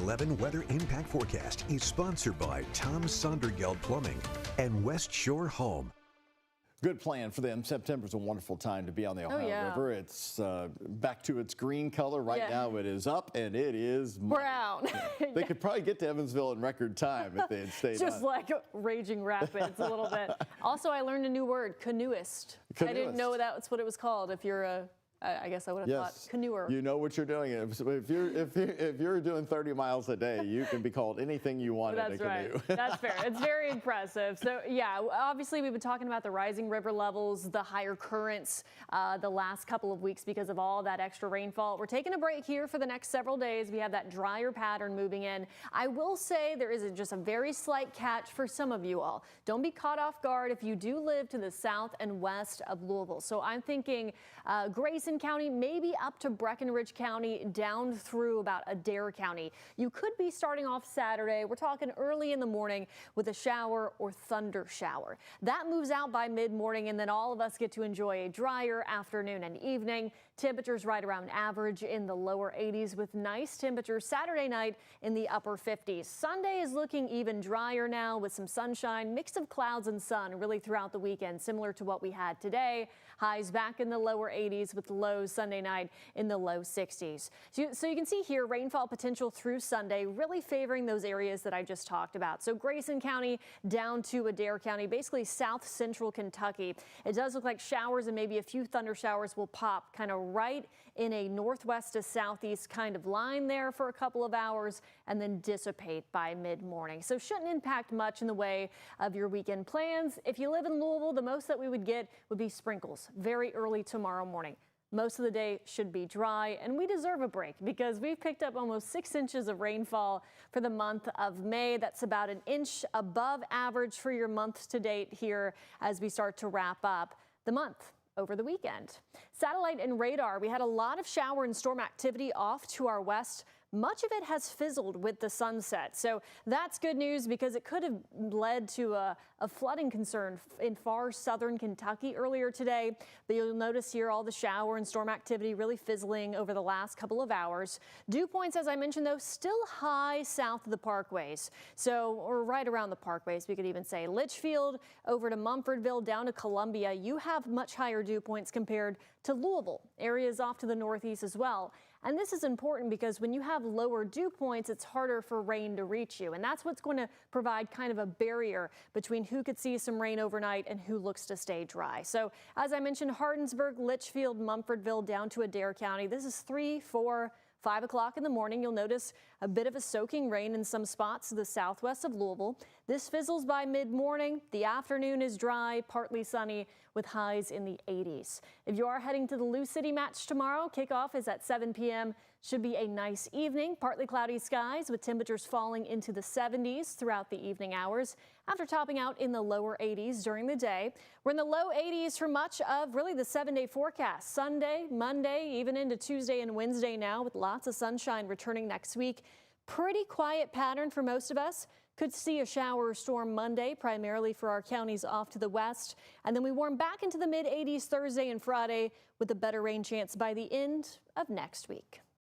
11 weather impact forecast is sponsored by Tom Sondergeld Plumbing and West Shore Home. Good plan for them. September's a wonderful time to be on the Ohio River. It's back to its green color. Right now it is up and it is brown. They could probably get to Evansville in record time if they had stayed Just like raging rapids a little bit. Also, I learned a new word, canoeist. I didn't know that's what it was called. If you're a I guess I would have thought canoer. You know what you're doing. If you're doing 30 miles a day, you can be called anything you want in a canoe. Right. That's fair. It's very impressive. So yeah, obviously we've been talking about the rising river levels, the higher currents the last couple of weeks because of all that extra rainfall. We're taking a break here for the next several days. We have that drier pattern moving in. I will say there is just a very slight catch for some of you all. Don't be caught off guard if you do live to the south and west of Louisville. So I'm thinking Grayson County, maybe up to Breckinridge County, down through about Adair County. You could be starting off Saturday. We're talking early in the morning with a shower or thunder shower. That moves out by mid-morning, and then all of us get to enjoy a drier afternoon and evening. Temperatures right around average in the lower 80s with nice temperatures Saturday night in the upper 50s. Sunday is looking even drier now with some sunshine, mix of clouds and sun really throughout the weekend, similar to what we had today. Highs back in the lower 80s with lows Sunday night in the low 60s. So you can see here rainfall potential through Sunday, really favoring those areas that I just talked about. So Grayson County down to Adair County, basically south central Kentucky. It does look like showers and maybe a few thunder showers will pop kind of right in a northwest to southeast kind of line there for a couple of hours and then dissipate by mid-morning. So shouldn't impact much in the way of your weekend plans. If you live in Louisville, the most that we would get would be sprinkles very early tomorrow morning. Most of the day should be dry, and we deserve a break because we've picked up almost 6 inches of rainfall for the month of May. That's about an inch above average for your month to date here as we start to wrap up the month over the weekend. Satellite and radar, we had a lot of shower and storm activity off to our west. Much of it has fizzled with the sunset. So that's good news because it could have led to a flooding concern in far southern Kentucky earlier today. But you'll notice here all the shower and storm activity really fizzling over the last couple of hours. Dew points, as I mentioned, though, still high south of the parkways. So, or right around the parkways, we could even say Litchfield over to Mumfordville down to Columbia. You have much higher dew points compared to Louisville, areas off to the northeast as well. And this is important because when you have lower dew points, it's harder for rain to reach you. And that's what's going to provide kind of a barrier between who could see some rain overnight and who looks to stay dry. So as I mentioned, Hardinsburg, Litchfield, Mumfordville down to Adair County. This is 3, 4, 5 o'clock in the morning. You'll notice a bit of a soaking rain in some spots to the southwest of Louisville. This fizzles by mid-morning. The afternoon is dry, partly sunny with highs in the 80s. If you are heading to the Lou City match tomorrow, kickoff is at 7 p.m. Should be a nice evening. Partly cloudy skies with temperatures falling into the 70s throughout the evening hours after topping out in the lower 80s during the day. We're in the low 80s for much of really the 7-day forecast. Sunday, Monday, even into Tuesday and Wednesday now with lots of sunshine returning next week. Pretty quiet pattern for most of us. Could see a shower or storm Monday, primarily for our counties off to the west. And then we warm back into the mid 80s Thursday and Friday with a better rain chance by the end of next week.